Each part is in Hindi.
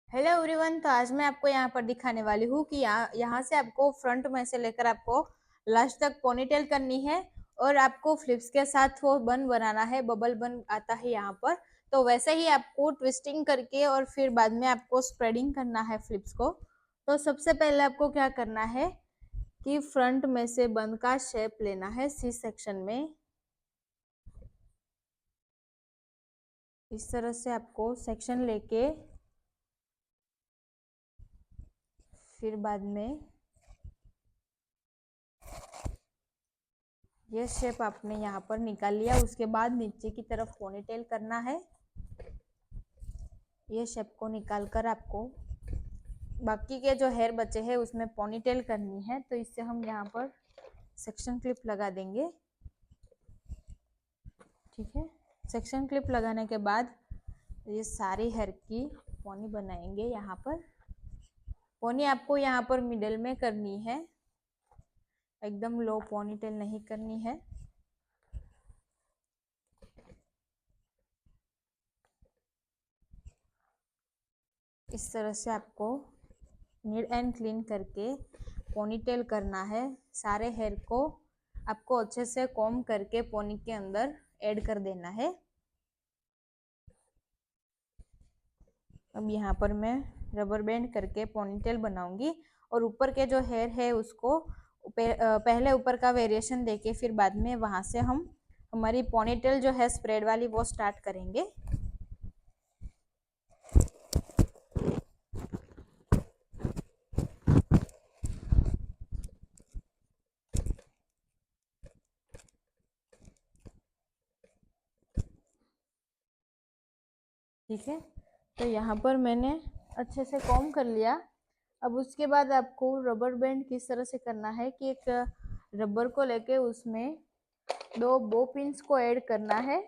Hello everyone. तो आज मैं आपको यहाँ पर दिखाने वाली हूँ कि यहाँ से आपको फ्रंट में से लेकर आपको लास्ट तक पोनीटेल करनी है और आपको फ्लिप्स के साथ वो बन बनाना है। बबल बन आता है यहाँ पर, तो वैसे ही आपको ट्विस्टिंग करके और फिर बाद में आपको स्प्रेडिंग करना है फ्लिप्स को। तो सबसे पहले आपको क्या करना है कि फ्रंट में से बन का शेप लेना है सी सेक्शन में। इस तरह से आपको सेक्शन लेके फिर बाद में ये शेप आपने यहाँ पर निकाल लिया। उसके बाद नीचे की तरफ पोनीटेल करना है। ये शेप को निकाल कर आपको बाकी के जो हेयर बचे हैं उसमें पोनीटेल करनी है। तो इससे हम यहाँ पर सेक्शन क्लिप लगा देंगे। ठीक है, सेक्शन क्लिप लगाने के बाद ये सारी हेयर की पोनी बनाएंगे। यहाँ पर पोनी आपको यहाँ पर मिडल में करनी है, एकदम लो पोनीटेल नहीं करनी है। इस तरह से आपको नीट एंड क्लीन करके पोनीटेल करना है। सारे हेयर को आपको अच्छे से कॉम्ब करके पोनी के अंदर ऐड कर देना है। अब यहाँ पर मैं रबर बैंड करके पोनीटेल बनाऊंगी और ऊपर के जो हेयर है उसको पहले ऊपर का वेरिएशन देके फिर बाद में वहां से हम हमारी पोनीटेल जो है स्प्रेड वाली वो स्टार्ट करेंगे। ठीक है, तो यहाँ पर मैंने अच्छे से कॉम्ब कर लिया। अब उसके बाद आपको रबर बैंड किस तरह से करना है कि एक रबर को लेके उसमें दो बो पिन्स को ऐड करना है।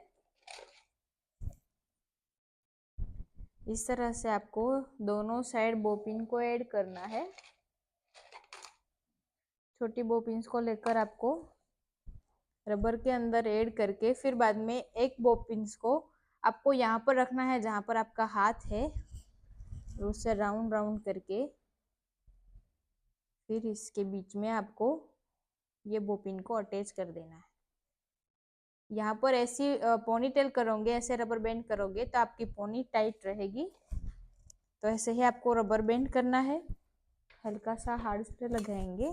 इस तरह से आपको दोनों साइड बो पिन को ऐड करना है। छोटी बो पिन्स को लेकर आपको रबर के अंदर ऐड करके फिर बाद में एक बो पिन्स को आपको यहाँ पर रखना है जहाँ पर आपका हाथ है, उससे राउंड राउंड करके फिर इसके बीच में आपको ये बो पिन को अटैच कर देना है। यहाँ पर ऐसी पोनीटेल करोगे, ऐसे रबर बैंड करोगे तो आपकी पोनी टाइट रहेगी। तो ऐसे ही आपको रबर बैंड करना है। हल्का सा हार्ड स्प्रे लगाएंगे।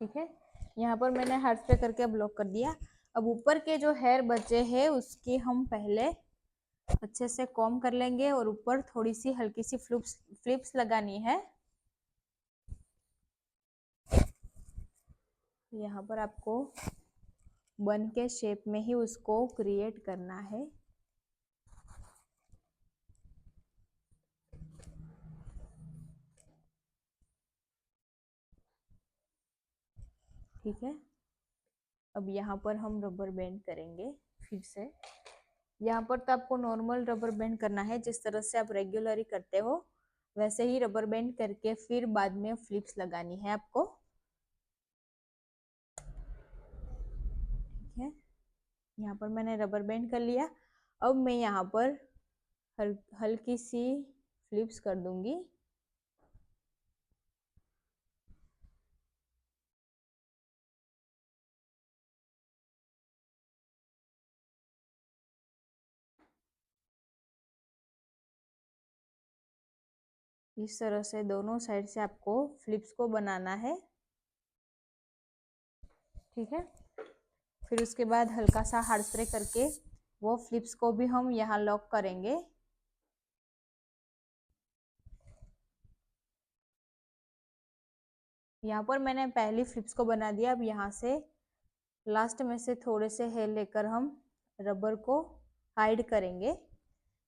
ठीक है, यहाँ पर मैंने हार्ड स्प्रे करके ब्लॉक कर दिया। अब ऊपर के जो हेयर बचे हैं उसकी हम पहले अच्छे से कॉम्ब कर लेंगे और ऊपर थोड़ी सी हल्की सी फ्लिप्स लगानी है। यहाँ पर आपको बन के शेप में ही उसको क्रिएट करना है। ठीक है, अब यहाँ पर हम रबर बैंड करेंगे फिर से। यहाँ पर तो आपको नॉर्मल रबर बैंड करना है, जिस तरह से आप रेगुलरली करते हो वैसे ही रबर बैंड करके फिर बाद में फ्लिप्स लगानी है आपको। ठीक है, यहाँ पर मैंने रबर बैंड कर लिया। अब मैं यहाँ पर हल्की सी फ्लिप्स कर दूंगी। इस तरह से दोनों साइड से आपको फ्लिप्स को बनाना है। ठीक है, फिर उसके बाद हल्का सा हार्ड स्प्रे करके वो फ्लिप्स को भी हम यहाँ लॉक करेंगे। यहाँ पर मैंने पहली फ्लिप्स को बना दिया। अब यहाँ से लास्ट में से थोड़े से हेयर लेकर हम रबर को हाइड करेंगे।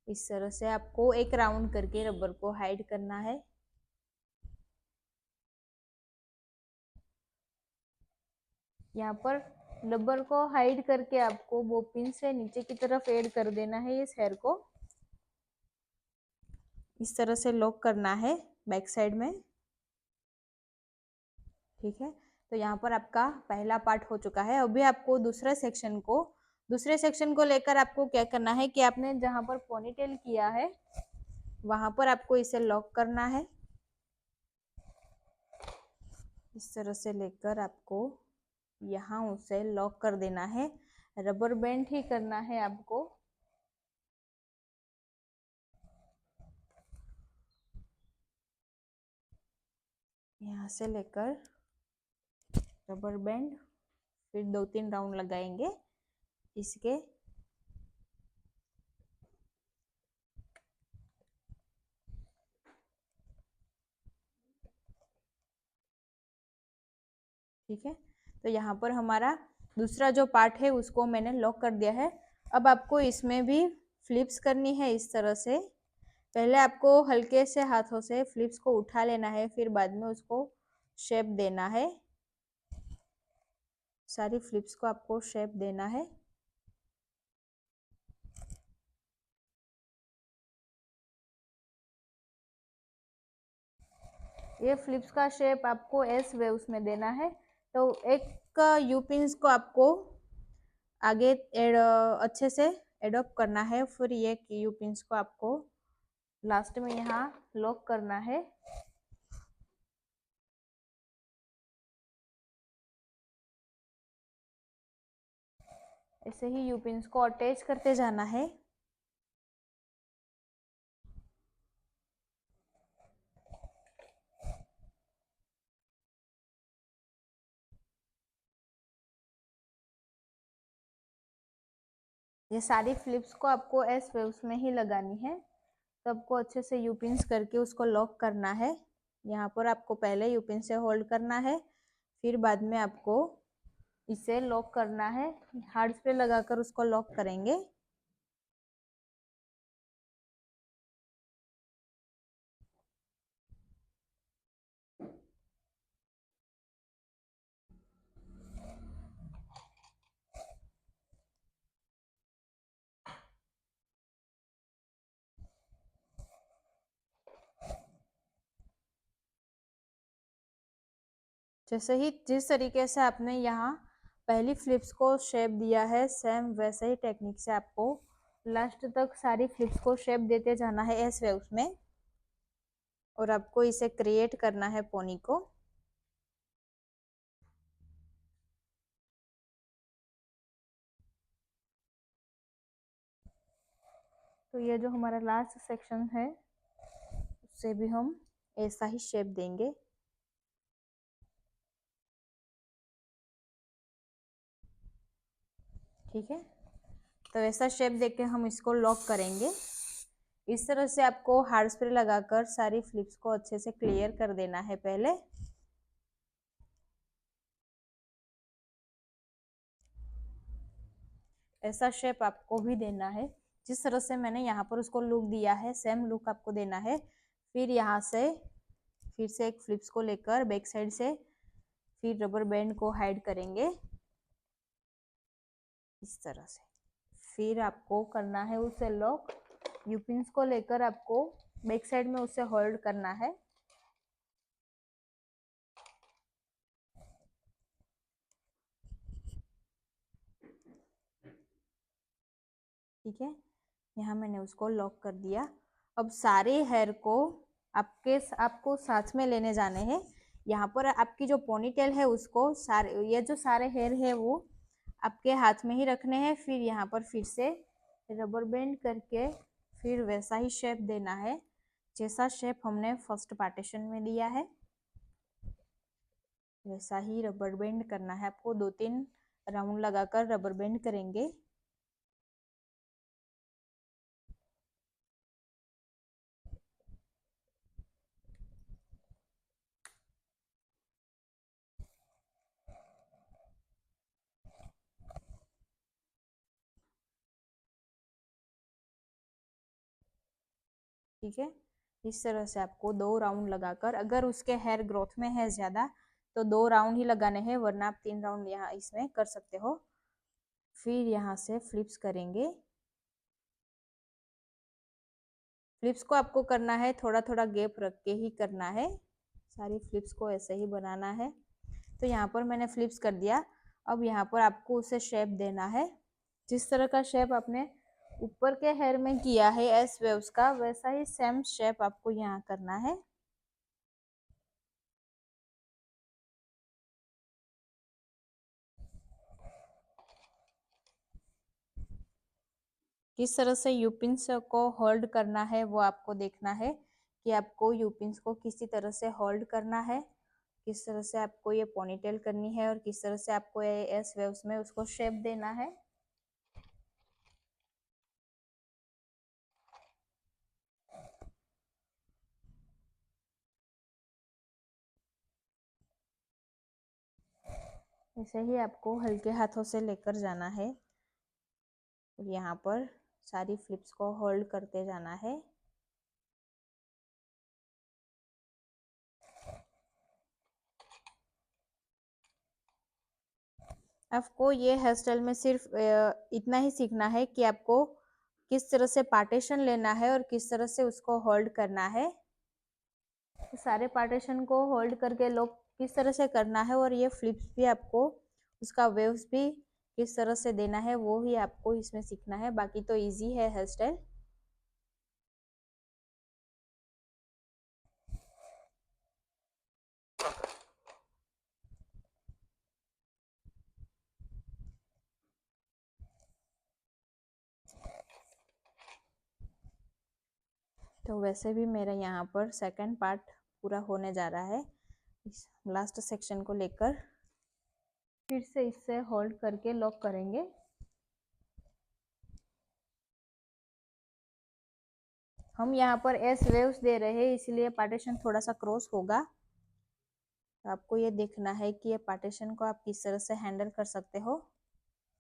इस तरह से आपको एक राउंड करके रबर को हाइड करना है। यहाँ पर रबर को हाइड करके आपको वो पिन से नीचे की तरफ ऐड कर देना है इस हेयर को। इस तरह से लॉक करना है बैक साइड में। ठीक है, तो यहाँ पर आपका पहला पार्ट हो चुका है। अभी आपको दूसरे सेक्शन को दूसरे सेक्शन को लेकर आपको क्या करना है कि आपने जहां पर पोनीटेल किया है वहां पर आपको इसे लॉक करना है। इस तरह से लेकर आपको यहाँ उसे लॉक कर देना है, रबर बैंड ही करना है आपको। यहाँ से लेकर रबर बैंड, फिर 2-3 राउंड लगाएंगे इसके। ठीक है, तो यहाँ पर हमारा दूसरा जो पार्ट है उसको मैंने लॉक कर दिया है। अब आपको इसमें भी फ्लिप्स करनी है इस तरह से। पहले आपको हल्के से हाथों से फ्लिप्स को उठा लेना है, फिर बाद में उसको शेप देना है। सारी फ्लिप्स को आपको शेप देना है। ये फ्लिप्स का शेप आपको एस वेव्स में देना है। तो एक यू पिंस को आपको आगे अच्छे से एडॉप्ट करना है, फिर ये यू पिंस को आपको लास्ट में यहाँ लॉक करना है। ऐसे ही यू पिंस को अटैच करते जाना है। ये सारी फ्लिप्स को आपको एस वेव्स में ही लगानी है, तो आपको अच्छे से यू पिंस करके उसको लॉक करना है। यहाँ पर आपको पहले यू पिन से होल्ड करना है, फिर बाद में आपको इसे लॉक करना है। हार्ड स्प्रे लगाकर उसको लॉक करेंगे। जैसे ही जिस तरीके से आपने यहाँ पहली फ्लिप्स को शेप दिया है, सेम वैसे ही टेक्निक से आपको लास्ट तक सारी फ्लिप्स को शेप देते जाना है एस वेव्स में, और आपको इसे क्रिएट करना है पोनी को। तो ये जो हमारा लास्ट सेक्शन है उससे भी हम ऐसा ही शेप देंगे। ठीक है, तो ऐसा शेप देके हम इसको लॉक करेंगे। इस तरह से आपको हार्ड स्प्रे लगाकर सारी फ्लिप्स को अच्छे से क्लियर कर देना है पहले। ऐसा शेप आपको भी देना है, जिस तरह से मैंने यहाँ पर उसको लुक दिया है सेम लुक आपको देना है। फिर यहाँ से फिर से एक फ्लिप्स को लेकर बैक साइड से फिर रबर बैंड को हाइड करेंगे इस तरह से। फिर आपको करना है उसे लॉक। यू पिंस को लेकर आपको बैक साइड में उसे होल्ड करना है। ठीक है, यहाँ मैंने उसको लॉक कर दिया। अब सारे हेयर को आपको साथ में लेने जाने हैं। यहाँ पर आपकी जो पोनीटेल है उसको ये जो सारे हेयर है वो आपके हाथ में ही रखने हैं। फिर यहाँ पर फिर से रबर बैंड करके फिर वैसा ही शेप देना है जैसा शेप हमने फर्स्ट पार्टीशन में दिया है। वैसा ही रबर बैंड करना है आपको। 2-3 राउंड लगाकर रबर बैंड करेंगे। ठीक है, इस तरह से आपको 2 राउंड लगाकर, अगर उसके हेयर ग्रोथ में है ज्यादा तो 2 राउंड ही लगाने हैं, वरना आप 3 राउंड यहाँ इसमें कर सकते हो। फिर यहाँ से फ्लिप्स करेंगे। फ्लिप्स को आपको करना है थोड़ा थोड़ा गैप रख के ही करना है, सारी फ्लिप्स को ऐसे ही बनाना है। तो यहाँ पर मैंने फ्लिप्स कर दिया। अब यहाँ पर आपको उसे शेप देना है। जिस तरह का शेप आपने ऊपर के हेयर में किया है एस वेव्स का, वैसा ही सेम शेप आपको यहाँ करना है। किस तरह से यूपिन्स को होल्ड करना है वो आपको देखना है कि आपको यूपिन्स को किसी तरह से होल्ड करना है, किस तरह से आपको ये पोनीटेल करनी है और किस तरह से आपको ये एस वेव्स में उसको शेप देना है। ऐसे ही आपको हल्के हाथों से लेकर जाना है और यहाँ पर सारी फ्लिप्स को होल्ड करते जाना है। आपको ये हेयर स्टाइल में सिर्फ इतना ही सीखना है कि आपको किस तरह से पार्टीशन लेना है और किस तरह से उसको होल्ड करना है। तो सारे पार्टीशन को होल्ड करके लॉक किस तरह से करना है और ये फ्लिप्स भी आपको उसका वेव्स भी किस तरह से देना है वो ही आपको इसमें सीखना है। बाकी तो इजी है हेयर स्टाइल। तो वैसे भी मेरा यहाँ पर सेकंड पार्ट पूरा होने जा रहा है। इस लास्ट सेक्शन को लेकर फिर से इससे होल्ड करके लॉक करेंगे। हम यहाँ पर एस वेव्स दे रहे हैं इसलिए पार्टीशन थोड़ा सा क्रॉस होगा। तो आपको ये देखना है कि ये पार्टीशन को आप किस तरह से हैंडल कर सकते हो।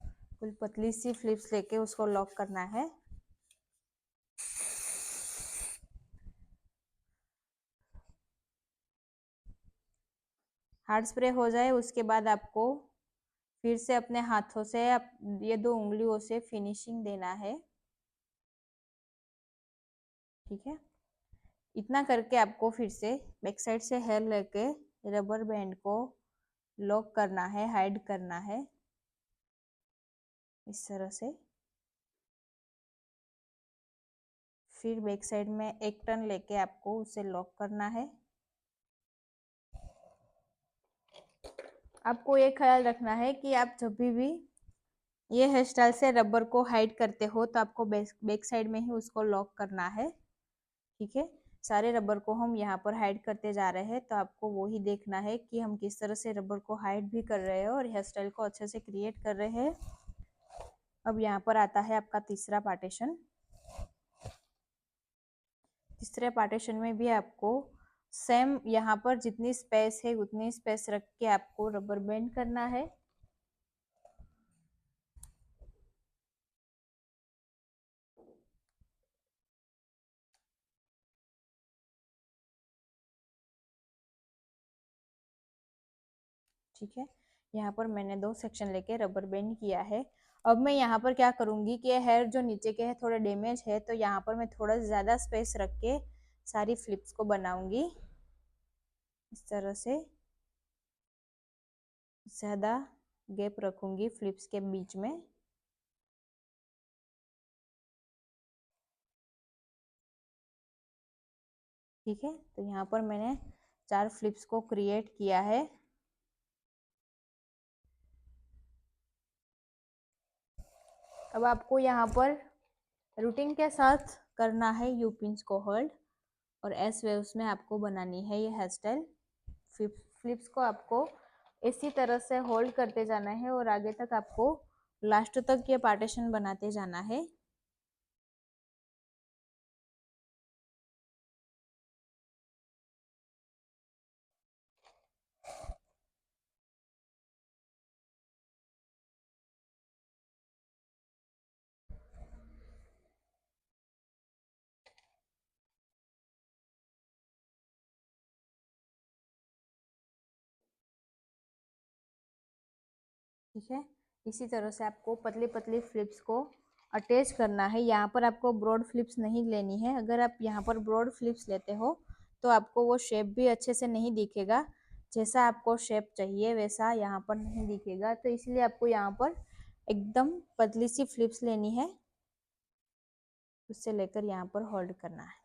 कुल पतली सी फ्लिप्स लेके उसको लॉक करना है। हार्ड स्प्रे हो जाए उसके बाद आपको फिर से अपने हाथों से ये 2 उंगलियों से फिनिशिंग देना है। ठीक है, इतना करके आपको फिर से बैक साइड से हेयर लेके रबर बैंड को लॉक करना है, हाइड करना है इस तरह से। फिर बैक साइड में एक टर्न लेके आपको उसे लॉक करना है। आपको ये ख्याल रखना है कि आप जब भी ये हेयर स्टाइल से रबर को हाइड करते हो तो आपको बैक साइड में ही उसको लॉक करना है। ठीक है, सारे रबर को हम यहाँ पर हाइड करते जा रहे हैं तो आपको वो ही देखना है कि हम किस तरह से रबर को हाइड भी कर रहे हैं और हेयर स्टाइल को अच्छे से क्रिएट कर रहे हैं। अब यहाँ पर आता है आपका तीसरा पार्टीशन। तीसरे पार्टीशन में भी आपको सेम यहाँ पर जितनी स्पेस है उतनी स्पेस रख के आपको रबर बैंड करना है। ठीक है, यहाँ पर मैंने 2 सेक्शन लेके रबर बैंड किया है। अब मैं यहाँ पर क्या करूंगी कि हेयर जो नीचे के है थोड़े डैमेज है तो यहाँ पर मैं थोड़ा ज्यादा स्पेस रख के सारी फ्लिप्स को बनाऊंगी इस तरह से। ज्यादा गैप रखूंगी फ्लिप्स के बीच में। ठीक है, तो यहाँ पर मैंने 4 फ्लिप्स को क्रिएट किया है। अब आपको यहाँ पर रूटीन के साथ करना है यू पिंस को होल्ड और एस वेव्स में आपको बनानी है ये हेयर स्टाइल। फ्लिप्स को आपको इसी तरह से होल्ड करते जाना है और आगे तक आपको लास्ट तक ये पार्टीशन बनाते जाना है। ठीक है, इसी तरह से आपको पतली पतली फ्लिप्स को अटैच करना है। यहाँ पर आपको ब्रॉड फ्लिप्स नहीं लेनी है। अगर आप यहाँ पर ब्रॉड फ्लिप्स लेते हो तो आपको वो शेप भी अच्छे से नहीं दिखेगा। जैसा आपको शेप चाहिए वैसा यहाँ पर नहीं दिखेगा। तो इसलिए आपको यहाँ पर एकदम पतली सी फ्लिप्स लेनी है, उससे लेकर यहाँ पर होल्ड करना है।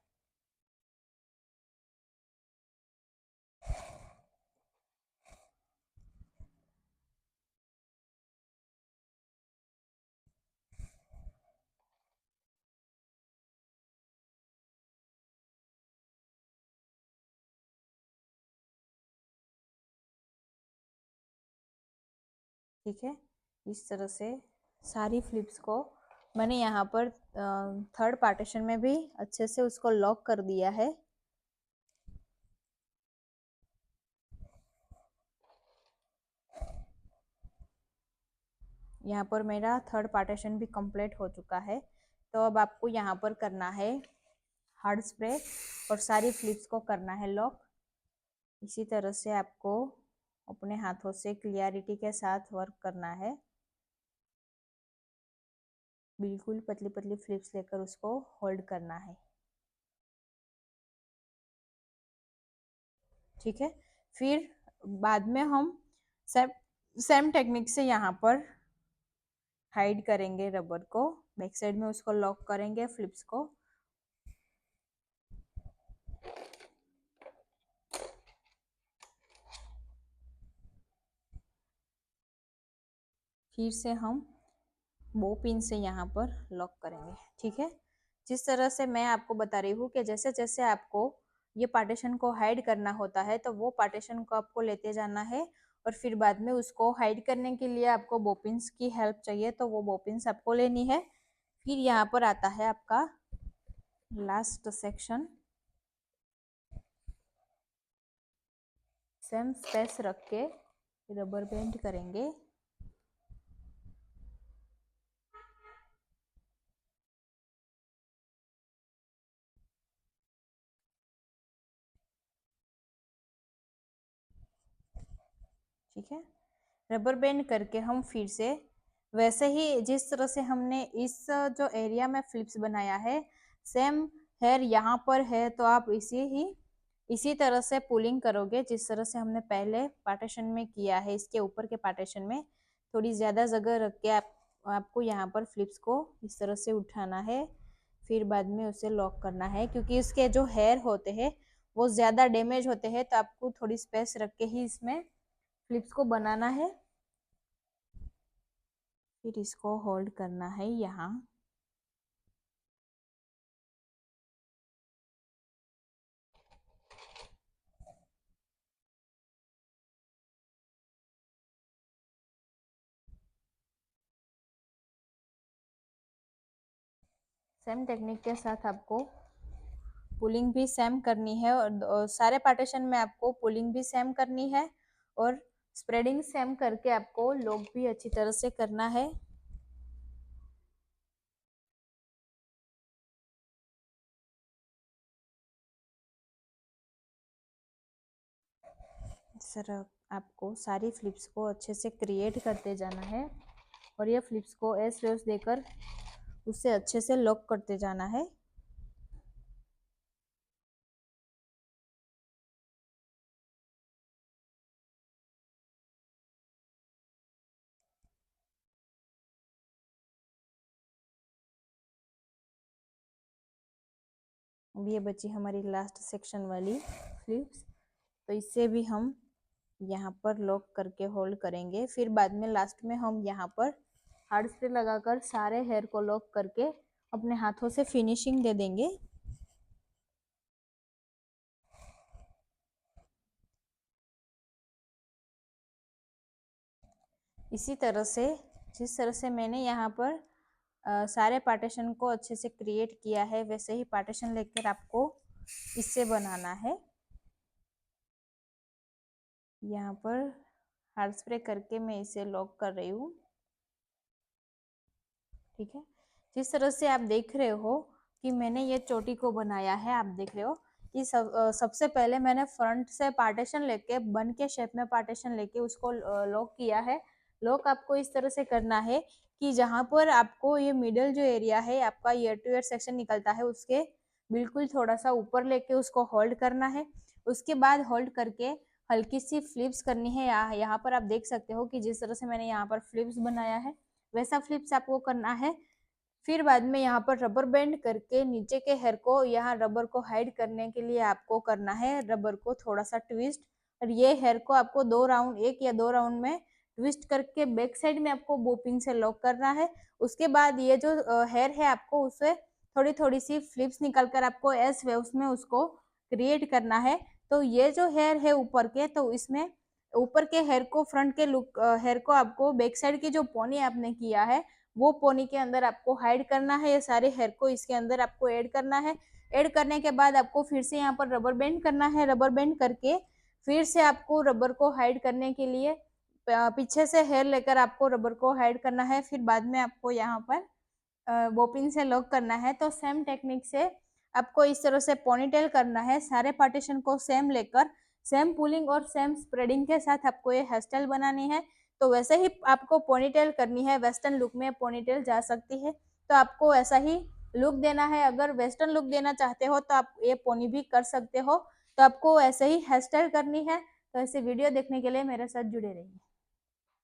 ठीक है, इस तरह से सारी फ्लिप्स को मैंने यहाँ पर थर्ड पार्टीशन में भी अच्छे से उसको लॉक कर दिया है। यहाँ पर मेरा थर्ड पार्टीशन भी कंप्लीट हो चुका है। तो अब आपको यहाँ पर करना है हार्ड स्प्रे और सारी फ्लिप्स को करना है लॉक। इसी तरह से आपको अपने हाथों से क्लियरिटी के साथ वर्क करना है। बिल्कुल पतली पतली फ्लिप्स लेकर उसको होल्ड करना है। ठीक है, फिर बाद में हम सेम टेक्निक से यहाँ पर हाइड करेंगे रबर को, बैक साइड में उसको लॉक करेंगे फ्लिप्स को। फिर से हम बो पिन से यहाँ पर लॉक करेंगे। ठीक है, जिस तरह से मैं आपको बता रही हूँ कि जैसे जैसे आपको ये पार्टीशन को हाइड करना होता है तो वो पार्टीशन को आपको लेते जाना है, और फिर बाद में उसको हाइड करने के लिए आपको बोपिन्स की हेल्प चाहिए तो वो बोपिन्स आपको लेनी है। फिर यहाँ पर आता है आपका लास्ट सेक्शन। सेम स्पेस रख के रबर बैंड करेंगे। ठीक है, रबर बैंड करके हम फिर से वैसे ही जिस तरह से हमने इस जो एरिया में फ्लिप्स बनाया है, सेम हेयर यहाँ पर है तो आप इसी तरह से पुलिंग करोगे जिस तरह से हमने पहले पार्टीशन में किया है। इसके ऊपर के पार्टीशन में थोड़ी ज्यादा जगह रख के आपको यहाँ पर फ्लिप्स को इस तरह से उठाना है, फिर बाद में उसे लॉक करना है। क्योंकि इसके जो हेयर होते हैं वो ज्यादा डैमेज होते हैं तो आपको थोड़ी स्पेस रख के ही इसमें फ्लिप्स को बनाना है। फिर इसको होल्ड करना है यहाँ। सेम टेक्निक के साथ आपको पुलिंग भी सेम करनी है, और सारे पार्टीशन में आपको पुलिंग भी सेम करनी है और स्प्रेडिंग सेम करके आपको लॉक भी अच्छी तरह से करना है। सर आपको सारी फ्लिप्स को अच्छे से क्रिएट करते जाना है और ये फ्लिप्स को एस रेस देकर उससे अच्छे से लॉक करते जाना है। अब ये बची हमारी लास्ट सेक्शन वाली फ्लिप्स, तो इससे भी हम यहाँ पर लॉक करके होल्ड करेंगे। फिर बाद में लास्ट में हम यहाँ पर हार्ड स्प्रे लगाकर सारे हेयर को लॉक करके अपने हाथों से फिनिशिंग दे देंगे। इसी तरह से जिस तरह से मैंने यहाँ पर सारे पार्टीशन को अच्छे से क्रिएट किया है वैसे ही पार्टीशन लेकर आपको इससे बनाना है। यहाँ पर हार्ड स्प्रे करके मैं इसे लॉक कर रही हूँ। ठीक है, जिस तरह से आप देख रहे हो कि मैंने ये चोटी को बनाया है, आप देख रहे हो कि सबसे पहले मैंने फ्रंट से पार्टीशन लेके बन के शेप में पार्टीशन लेके उसको लॉक किया है। लॉक आपको इस तरह से करना है कि जहां पर आपको ये मिडल जो एरिया है आपका ईयर टू ईयर सेक्शन निकलता है उसके बिल्कुल थोड़ा सा ऊपर लेके उसको होल्ड करना है। उसके बाद होल्ड करके हल्की सी फ्लिप्स करनी है। यहाँ पर आप देख सकते हो कि जिस तरह से मैंने यहाँ पर फ्लिप्स बनाया है वैसा फ्लिप्स आपको करना है। फिर बाद में यहाँ पर रबर बैंड करके नीचे के हेयर को यहाँ रबर को हाइड करने के लिए आपको करना है रबर को थोड़ा सा ट्विस्ट, और ये हेयर को आपको 2 राउंड, 1 या 2 राउंड में ट्विस्ट करके बैक साइड में आपको बोपिन से लॉक करना है। उसके बाद ये जो हेयर है आपको उसे थोड़ी थोड़ी सी फ्लिप्स निकाल कर आपको एस वेव्स में उसको क्रिएट करना है। तो ये जो हेयर है ऊपर के, तो इसमें ऊपर के हेयर को, फ्रंट के लुक हेयर को आपको बैक साइड की जो पोनी आपने किया है वो पोनी के अंदर आपको हाइड करना है। ये सारे हेयर को इसके अंदर आपको ऐड करना है। ऐड करने के बाद आपको फिर से यहाँ पर रबर बैंड करना है। रबर बैंड करके फिर से आपको रबर को हाइड करने के लिए पीछे से हेयर लेकर आपको रबर को हाइड करना है। फिर बाद में आपको यहाँ पर बोपिन से लॉक करना है। तो सेम टेक्निक से आपको इस तरह से पोनीटेल करना है। सारे पार्टीशन को सेम लेकर सेम पुलिंग और सेम स्प्रेडिंग के साथ आपको ये हेयर स्टाइल बनानी है। तो वैसे ही आपको पोनीटेल करनी है। वेस्टर्न लुक में पोनीटेल जा सकती है, तो आपको ऐसा ही लुक देना है। अगर वेस्टर्न लुक देना चाहते हो तो आप ये पोनी भी कर सकते हो। तो आपको ऐसे ही हेयर स्टाइल करनी है। तो ऐसे वीडियो देखने के लिए मेरे साथ जुड़े रहिए।